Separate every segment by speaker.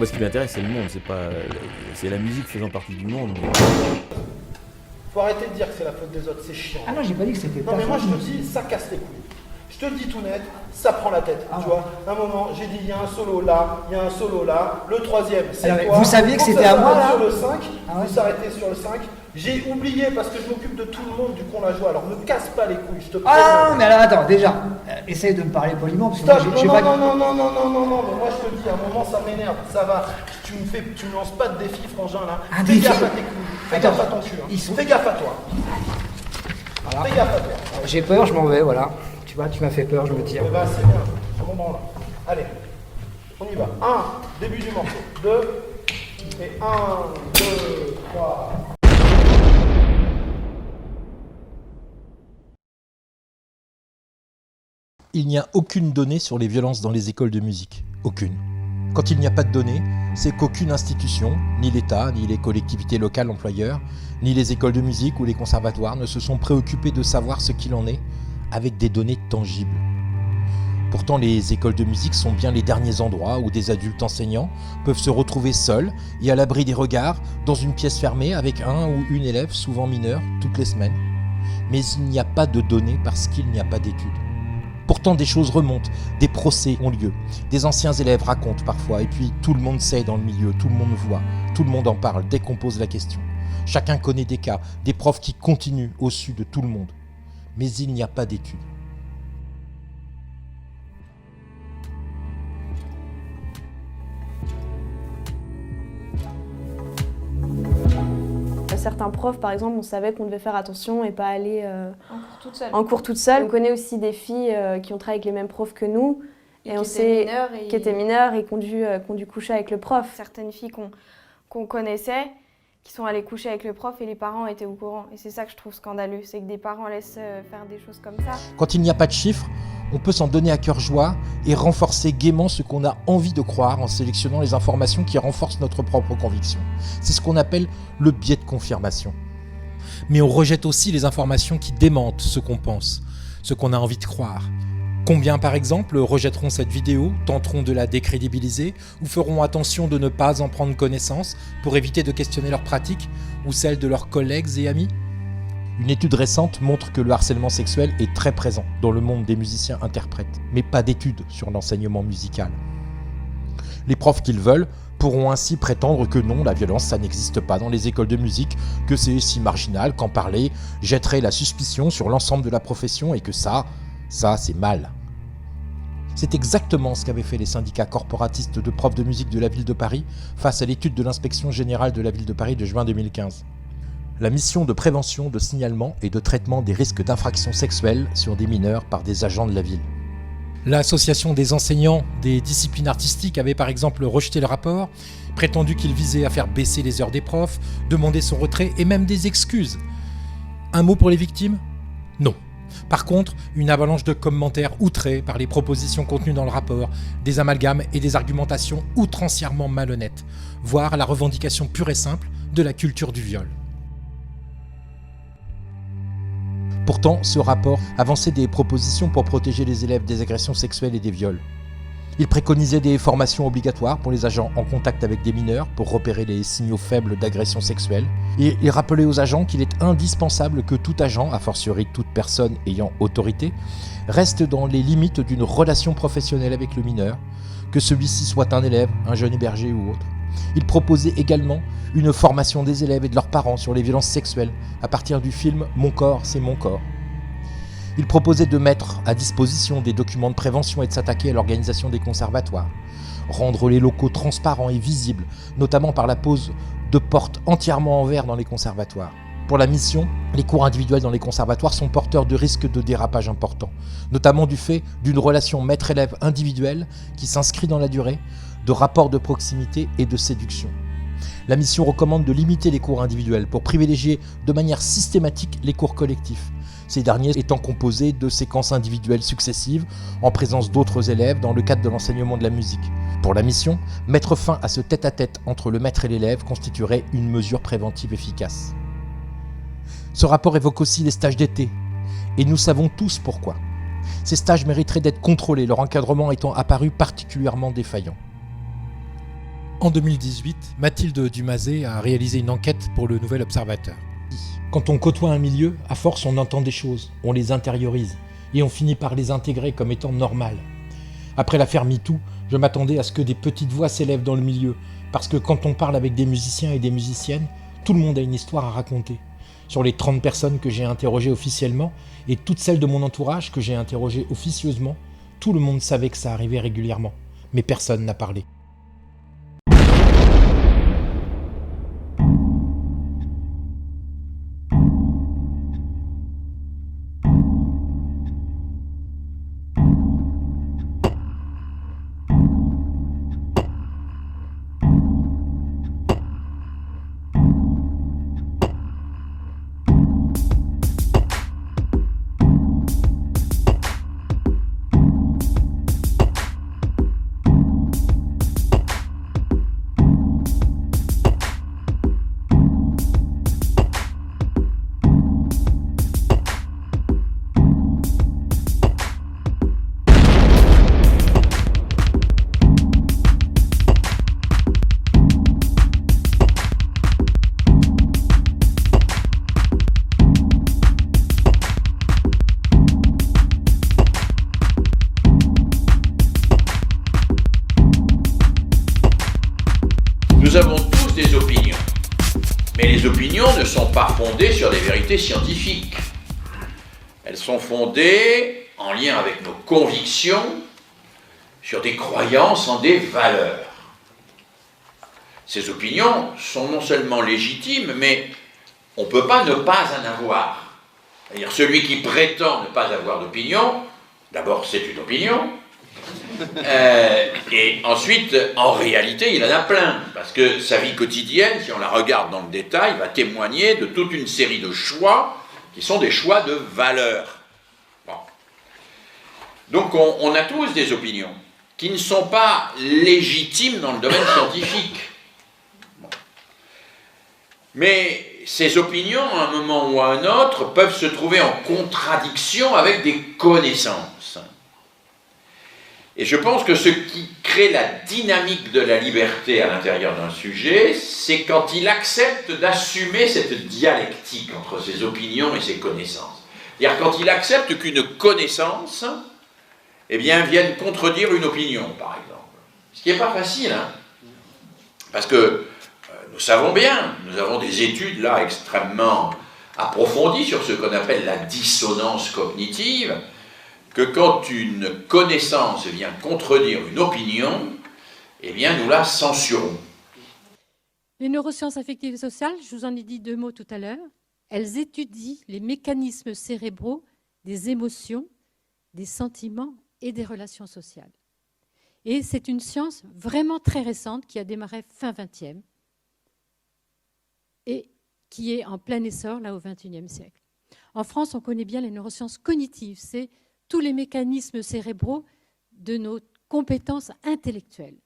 Speaker 1: Moi, ce qui m'intéresse, c'est le monde, c'est la musique faisant partie du monde.
Speaker 2: Faut arrêter de dire que c'est la faute des autres, c'est chiant.
Speaker 3: Ah non, j'ai pas dit que c'était
Speaker 2: Non, mais moi je te dis, ça casse les couilles. Je te le dis tout net, ça prend la tête. Tu vois, à un moment, j'ai dit, il y a un solo là, il y a un solo là. Le troisième, c'est
Speaker 3: alors,
Speaker 2: quoi?
Speaker 3: vous saviez que c'était à moi là?
Speaker 2: Sur le 5,
Speaker 3: ah ouais.
Speaker 2: vous s'arrêtez sur le 5. J'ai oublié parce que je m'occupe de tout le monde du qu'on la joue. Alors ne casse pas les couilles, je te prie.
Speaker 3: Ah non, mais alors attends, déjà, essaye de me parler poliment parce que
Speaker 2: Stop,
Speaker 3: moi, j'ai
Speaker 2: non,
Speaker 3: pas...
Speaker 2: non, mais moi je te dis, à un moment ça m'énerve, ça va. Tu me lances pas de défi, frangin là.
Speaker 3: Un
Speaker 2: Fais
Speaker 3: défi?
Speaker 2: gaffe à tes couilles, fais
Speaker 3: Attends,
Speaker 2: gaffe à ton cul. Hein.
Speaker 3: ils sont-
Speaker 2: Fais gaffe à toi.
Speaker 3: Voilà.
Speaker 2: Fais gaffe à toi.
Speaker 3: J'ai peur, je m'en vais, voilà. Tu vois, tu m'as fait peur, je me tire.
Speaker 2: Eh ben, c'est bien, je m'en branle. Allez, on y va. 1, début du morceau. 2, et 1, 2, 3.
Speaker 4: Il n'y a aucune donnée sur les violences dans les écoles de musique. Aucune. Quand il n'y a pas de données, c'est qu'aucune institution, ni l'État, ni les collectivités locales employeurs, ni les écoles de musique ou les conservatoires ne se sont préoccupés de savoir ce qu'il en est avec des données tangibles. Pourtant, les écoles de musique sont bien les derniers endroits où des adultes enseignants peuvent se retrouver seuls et à l'abri des regards dans une pièce fermée avec un ou une élève, souvent mineur, toutes les semaines. Mais il n'y a pas de données parce qu'il n'y a pas d'études. Pourtant, des choses remontent, des procès ont lieu, des anciens élèves racontent parfois, et puis tout le monde sait dans le milieu, tout le monde voit, tout le monde en parle dès qu'on pose la question. Chacun connaît des cas, des profs qui continuent au-dessus de tout le monde. Mais il n'y a pas d'études.
Speaker 5: Certains profs, par exemple, on savait qu'on devait faire attention et pas aller
Speaker 6: en cours toute seule.
Speaker 5: On connaît aussi des filles qui ont travaillé avec les mêmes profs que nous
Speaker 6: Et
Speaker 5: on
Speaker 6: qui
Speaker 5: sait
Speaker 6: étaient mineures
Speaker 5: qui étaient mineures et qui ont dû coucher avec le prof.
Speaker 6: Certaines filles qu'on connaissait, qui sont allées coucher avec le prof et les parents étaient au courant. Et c'est ça que je trouve scandaleux, c'est que des parents laissent faire des choses comme ça.
Speaker 4: Quand il n'y a pas de chiffres, on peut s'en donner à cœur joie et renforcer gaiement ce qu'on a envie de croire en sélectionnant les informations qui renforcent notre propre conviction. C'est ce qu'on appelle le biais de confirmation. Mais on rejette aussi les informations qui démentent ce qu'on pense, ce qu'on a envie de croire. Combien, par exemple, rejetteront cette vidéo, tenteront de la décrédibiliser ou feront attention de ne pas en prendre connaissance pour éviter de questionner leurs pratiques ou celles de leurs collègues et amis ? Une étude récente montre que le harcèlement sexuel est très présent dans le monde des musiciens-interprètes, mais pas d'études sur l'enseignement musical. Les profs qu'ils veulent pourront ainsi prétendre que non, la violence, ça n'existe pas dans les écoles de musique, que c'est si marginal qu'en parler jetterait la suspicion sur l'ensemble de la profession et que ça, c'est mal. C'est exactement ce qu'avaient fait les syndicats corporatistes de profs de musique de la ville de Paris face à l'étude de l'inspection générale de la ville de Paris de juin 2015. La mission de prévention, de signalement et de traitement des risques d'infractions sexuelles sur des mineurs par des agents de la ville. L'association des enseignants des disciplines artistiques avait par exemple rejeté le rapport, prétendu qu'il visait à faire baisser les heures des profs, demandé son retrait et même des excuses. Un mot pour les victimes ? Non. Par contre, une avalanche de commentaires outrés par les propositions contenues dans le rapport, des amalgames et des argumentations outrancièrement malhonnêtes, voire la revendication pure et simple de la culture du viol. Pourtant, ce rapport avançait des propositions pour protéger les élèves des agressions sexuelles et des viols. Il préconisait des formations obligatoires pour les agents en contact avec des mineurs pour repérer les signaux faibles d'agression sexuelle. Et il rappelait aux agents qu'il est indispensable que tout agent, a fortiori toute personne ayant autorité, reste dans les limites d'une relation professionnelle avec le mineur, que celui-ci soit un élève, un jeune hébergé ou autre. Il proposait également une formation des élèves et de leurs parents sur les violences sexuelles à partir du film « Mon corps, c'est mon corps ». Il proposait de mettre à disposition des documents de prévention et de s'attaquer à l'organisation des conservatoires, rendre les locaux transparents et visibles, notamment par la pose de portes entièrement en verre dans les conservatoires. Pour la mission, les cours individuels dans les conservatoires sont porteurs de risques de dérapage importants, notamment du fait d'une relation maître-élève individuelle qui s'inscrit dans la durée, de rapports de proximité et de séduction. La mission recommande de limiter les cours individuels pour privilégier de manière systématique les cours collectifs, ces derniers étant composés de séquences individuelles successives en présence d'autres élèves dans le cadre de l'enseignement de la musique. Pour la mission, mettre fin à ce tête-à-tête entre le maître et l'élève constituerait une mesure préventive efficace. Ce rapport évoque aussi les stages d'été, et nous savons tous pourquoi. Ces stages mériteraient d'être contrôlés, leur encadrement étant apparu particulièrement défaillant. En 2018, Mathilde Dumazet a réalisé une enquête pour le Nouvel Observateur. Quand on côtoie un milieu, à force on entend des choses, on les intériorise et on finit par les intégrer comme étant normales. Après l'affaire MeToo, je m'attendais à ce que des petites voix s'élèvent dans le milieu, parce que quand on parle avec des musiciens et des musiciennes, tout le monde a une histoire à raconter. Sur les 30 personnes que j'ai interrogées officiellement et toutes celles de mon entourage que j'ai interrogées officieusement, tout le monde savait que ça arrivait régulièrement, mais personne n'a parlé.
Speaker 7: Nous avons tous des opinions, mais les opinions ne sont pas fondées sur des vérités scientifiques. Elles sont fondées en lien avec nos convictions, sur des croyances en des valeurs. Ces opinions sont non seulement légitimes, mais on ne peut pas ne pas en avoir. C'est-à-dire celui qui prétend ne pas avoir d'opinion, d'abord c'est une opinion, et ensuite, en réalité, il en a plein, parce que sa vie quotidienne, si on la regarde dans le détail, va témoigner de toute une série de choix qui sont des choix de valeurs. Bon. Donc on a tous des opinions qui ne sont pas légitimes dans le domaine scientifique. Bon. Mais ces opinions, à un moment ou à un autre, peuvent se trouver en contradiction avec des connaissances. Et je pense que ce qui crée la dynamique de la liberté à l'intérieur d'un sujet, c'est quand il accepte d'assumer cette dialectique entre ses opinions et ses connaissances. C'est-à-dire quand il accepte qu'une connaissance, eh bien, vienne contredire une opinion, par exemple. Ce qui n'est pas facile, hein. Parce que nous savons bien, nous avons des études là extrêmement approfondies sur ce qu'on appelle la dissonance cognitive, que quand une connaissance vient contredire une opinion, eh bien nous la censurons.
Speaker 8: Les neurosciences affectives et sociales, je vous en ai dit 2 mots tout à l'heure, elles étudient les mécanismes cérébraux des émotions, des sentiments et des relations sociales. Et c'est une science vraiment très récente qui a démarré fin 20e et qui est en plein essor là au XXIe siècle. En France, on connaît bien les neurosciences cognitives, c'est tous les mécanismes cérébraux de nos compétences intellectuelles.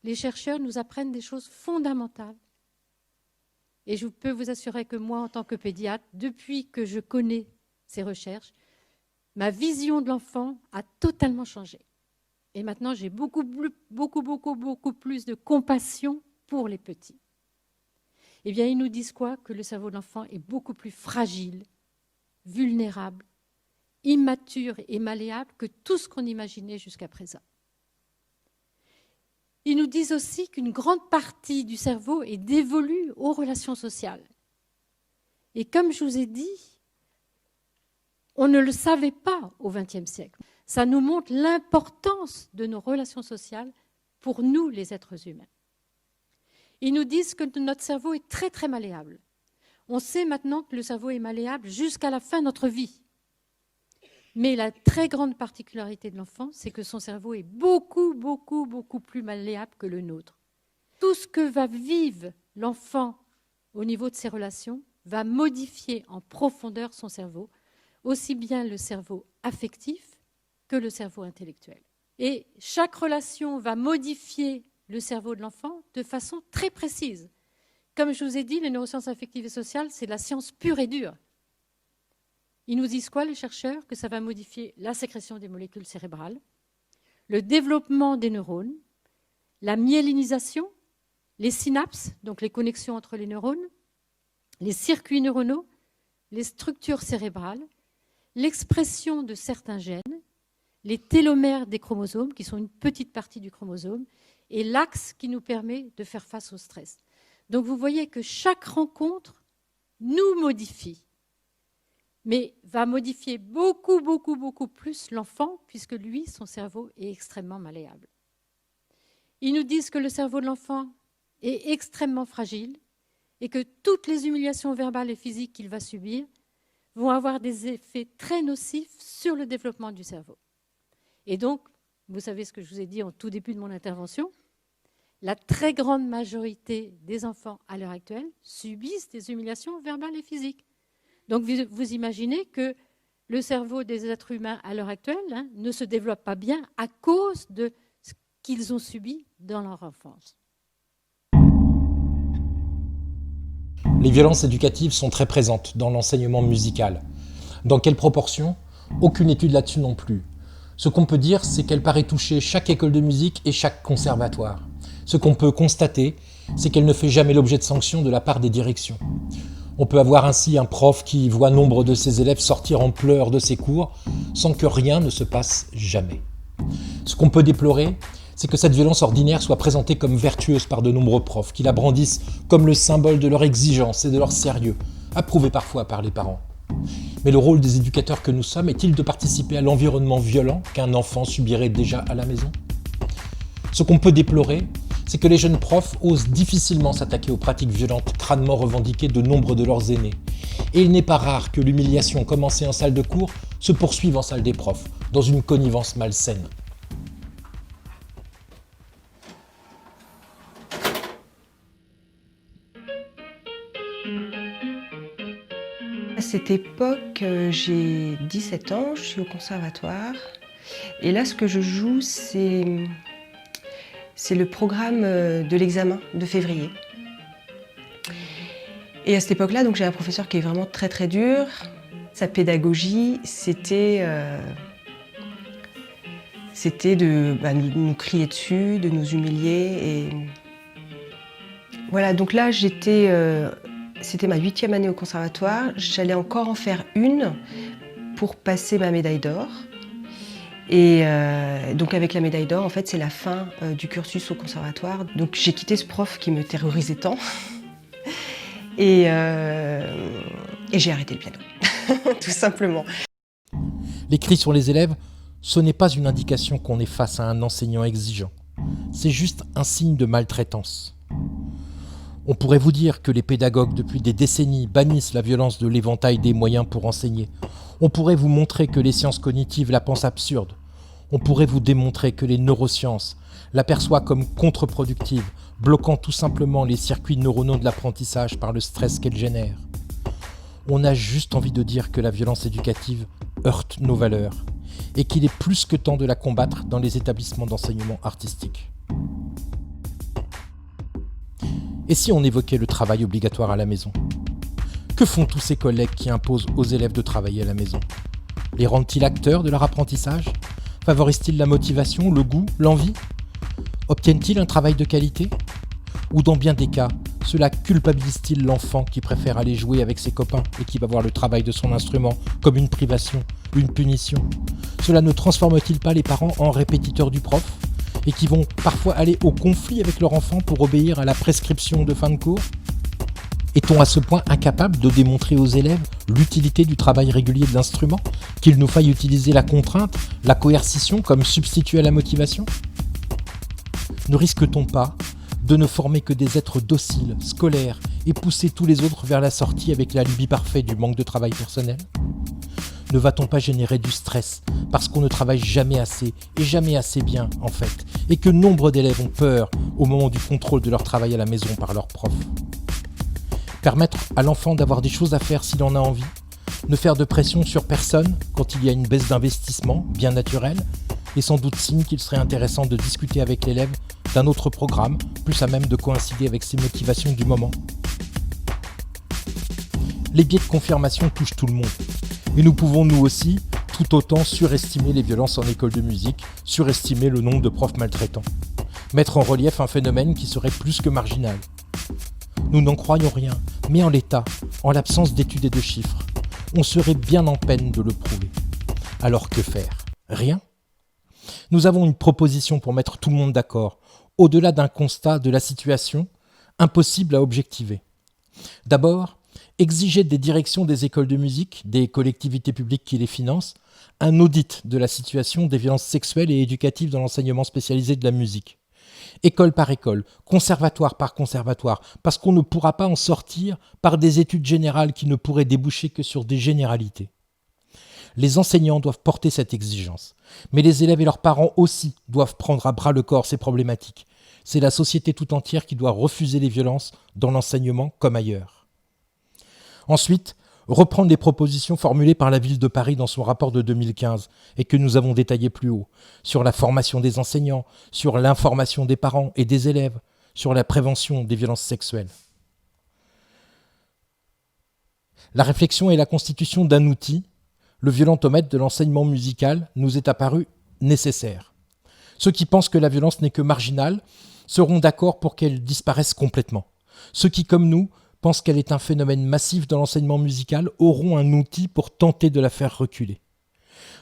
Speaker 8: Les chercheurs nous apprennent des choses fondamentales. Et je peux vous assurer que moi, en tant que pédiatre, depuis que je connais ces recherches, ma vision de l'enfant a totalement changé. Et maintenant, j'ai beaucoup plus de compassion pour les petits. Eh bien, ils nous disent quoi? Que le cerveau de l'enfant est beaucoup plus fragile, vulnérable, immature et malléable que tout ce qu'on imaginait jusqu'à présent. Ils nous disent aussi qu'une grande partie du cerveau est dévolue aux relations sociales. Et comme je vous ai dit, on ne le savait pas au XXe siècle. Ça nous montre l'importance de nos relations sociales pour nous, les êtres humains. Ils nous disent que notre cerveau est très, très malléable. On sait maintenant que le cerveau est malléable jusqu'à la fin de notre vie. Mais la très grande particularité de l'enfant, c'est que son cerveau est beaucoup plus malléable que le nôtre. Tout ce que va vivre l'enfant au niveau de ses relations va modifier en profondeur son cerveau, aussi bien le cerveau affectif que le cerveau intellectuel. Et chaque relation va modifier le cerveau de l'enfant de façon très précise. Comme je vous ai dit, les neurosciences affectives et sociales, c'est la science pure et dure. Ils nous disent quoi, les chercheurs? Que ça va modifier la sécrétion des molécules cérébrales, le développement des neurones, la myélinisation, les synapses, donc les connexions entre les neurones, les circuits neuronaux, les structures cérébrales, l'expression de certains gènes, les télomères des chromosomes, qui sont une petite partie du chromosome, et l'axe qui nous permet de faire face au stress. Donc vous voyez que chaque rencontre nous modifie, mais va modifier beaucoup, beaucoup, beaucoup plus l'enfant, puisque lui, son cerveau est extrêmement malléable. Ils nous disent que le cerveau de l'enfant est extrêmement fragile et que toutes les humiliations verbales et physiques qu'il va subir vont avoir des effets très nocifs sur le développement du cerveau. Et donc, vous savez ce que je vous ai dit en tout début de mon intervention, la très grande majorité des enfants à l'heure actuelle subissent des humiliations verbales et physiques. Donc vous imaginez que le cerveau des êtres humains à l'heure actuelle ne se développe pas bien à cause de ce qu'ils ont subi dans leur enfance.
Speaker 4: Les violences éducatives sont très présentes dans l'enseignement musical. Dans quelle proportion ? Aucune étude là-dessus non plus. Ce qu'on peut dire, c'est qu'elle paraît toucher chaque école de musique et chaque conservatoire. Ce qu'on peut constater, c'est qu'elle ne fait jamais l'objet de sanctions de la part des directions. On peut avoir ainsi un prof qui voit nombre de ses élèves sortir en pleurs de ses cours sans que rien ne se passe jamais. Ce qu'on peut déplorer, c'est que cette violence ordinaire soit présentée comme vertueuse par de nombreux profs, qui la brandissent comme le symbole de leur exigence et de leur sérieux, approuvé parfois par les parents. Mais le rôle des éducateurs que nous sommes est-il de participer à l'environnement violent qu'un enfant subirait déjà à la maison ? Ce qu'on peut déplorer, c'est que les jeunes profs osent difficilement s'attaquer aux pratiques violentes crânement revendiquées de nombre de leurs aînés. Et il n'est pas rare que l'humiliation commencée en salle de cours se poursuive en salle des profs, dans une connivence malsaine.
Speaker 9: À cette époque, j'ai 17 ans, je suis au conservatoire. Et là, ce que je joue, c'est le programme de l'examen de février. Et à cette époque-là, donc, j'ai un professeur qui est vraiment très très dur. Sa pédagogie, c'était de nous crier dessus, de nous humilier. Et voilà, donc là, c'était ma 8e année au conservatoire. J'allais encore en faire une pour passer ma médaille d'or. Et donc avec la médaille d'or, en fait, c'est la fin du cursus au conservatoire. Donc j'ai quitté ce prof qui me terrorisait tant. Et j'ai arrêté le piano, tout simplement.
Speaker 4: Les cris sur les élèves, ce n'est pas une indication qu'on est face à un enseignant exigeant. C'est juste un signe de maltraitance. On pourrait vous dire que les pédagogues, depuis des décennies, bannissent la violence de l'éventail des moyens pour enseigner. On pourrait vous montrer que les sciences cognitives la pensent absurde. On pourrait vous démontrer que les neurosciences l'aperçoivent comme contre-productive, bloquant tout simplement les circuits neuronaux de l'apprentissage par le stress qu'elle génère. On a juste envie de dire que la violence éducative heurte nos valeurs et qu'il est plus que temps de la combattre dans les établissements d'enseignement artistique. Et si on évoquait le travail obligatoire à la maison ? Que font tous ces collègues qui imposent aux élèves de travailler à la maison ? Les rendent-ils acteurs de leur apprentissage ? Favorisent-ils la motivation, le goût, l'envie ? Obtiennent-ils un travail de qualité ? Ou dans bien des cas, cela culpabilise-t-il l'enfant qui préfère aller jouer avec ses copains et qui va voir le travail de son instrument comme une privation, une punition ? Cela ne transforme-t-il pas les parents en répétiteurs du prof ? Et qui vont parfois aller au conflit avec leur enfant pour obéir à la prescription de fin de cours ? Est-on à ce point incapable de démontrer aux élèves l'utilité du travail régulier de l'instrument, qu'il nous faille utiliser la contrainte, la coercition comme substitut à la motivation ? Ne risque-t-on pas de ne former que des êtres dociles, scolaires, et pousser tous les autres vers la sortie avec l'alibi parfait du manque de travail personnel ? Ne va-t-on pas générer du stress parce qu'on ne travaille jamais assez et jamais assez bien en fait, et que nombre d'élèves ont peur au moment du contrôle de leur travail à la maison par leurs profs ? Permettre à l'enfant d'avoir des choses à faire s'il en a envie, ne faire de pression sur personne quand il y a une baisse d'investissement bien naturelle, est sans doute signe qu'il serait intéressant de discuter avec l'élève d'un autre programme, plus à même de coïncider avec ses motivations du moment. Les biais de confirmation touchent tout le monde. Et nous pouvons nous aussi, tout autant, surestimer les violences en école de musique, surestimer le nombre de profs maltraitants. mettre en relief un phénomène qui serait plus que marginal. Nous n'en croyons rien, mais en l'état, en l'absence d'études et de chiffres, on serait bien en peine de le prouver. Alors que faire? Rien? Nous avons une proposition pour mettre tout le monde d'accord, au-delà d'un constat de la situation, impossible à objectiver. D'abord, exiger des directions des écoles de musique, des collectivités publiques qui les financent, un audit de la situation des violences sexuelles et éducatives dans l'enseignement spécialisé de la musique. École par école, conservatoire par conservatoire, parce qu'on ne pourra pas en sortir par des études générales qui ne pourraient déboucher que sur des généralités. Les enseignants doivent porter cette exigence, mais les élèves et leurs parents aussi doivent prendre à bras le corps ces problématiques. C'est la société tout entière qui doit refuser les violences dans l'enseignement comme ailleurs. Ensuite, reprendre les propositions formulées par la ville de Paris dans son rapport de 2015 et que nous avons détaillé plus haut, sur la formation des enseignants, sur l'information des parents et des élèves, sur la prévention des violences sexuelles. La réflexion et la constitution d'un outil, le violentomètre de l'enseignement musical, nous est apparu nécessaire. Ceux qui pensent que la violence n'est que marginale seront d'accord pour qu'elle disparaisse complètement. Ceux qui, comme nous, pensent qu'elle est un phénomène massif dans l'enseignement musical auront un outil pour tenter de la faire reculer.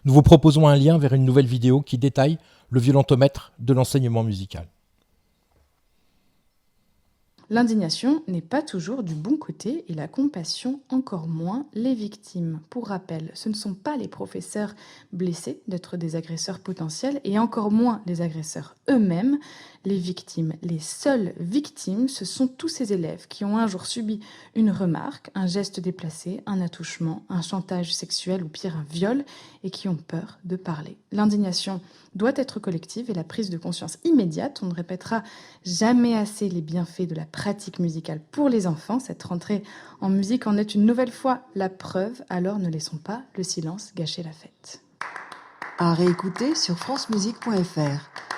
Speaker 4: Nous vous proposons un lien vers une nouvelle vidéo qui détaille le violentomètre de l'enseignement musical.
Speaker 10: L'indignation n'est pas toujours du bon côté et la compassion encore moins les victimes. Pour rappel, ce ne sont pas les professeurs blessés d'être des agresseurs potentiels et encore moins les agresseurs eux-mêmes. Les victimes, les seules victimes, ce sont tous ces élèves qui ont un jour subi une remarque, un geste déplacé, un attouchement, un chantage sexuel ou pire un viol et qui ont peur de parler. L'indignation doit être collective et la prise de conscience immédiate. On ne répétera jamais assez les bienfaits de la pratique musicale pour les enfants. Cette rentrée en musique en est une nouvelle fois la preuve, alors ne laissons pas le silence gâcher la fête.
Speaker 11: À réécouter sur francemusique.fr.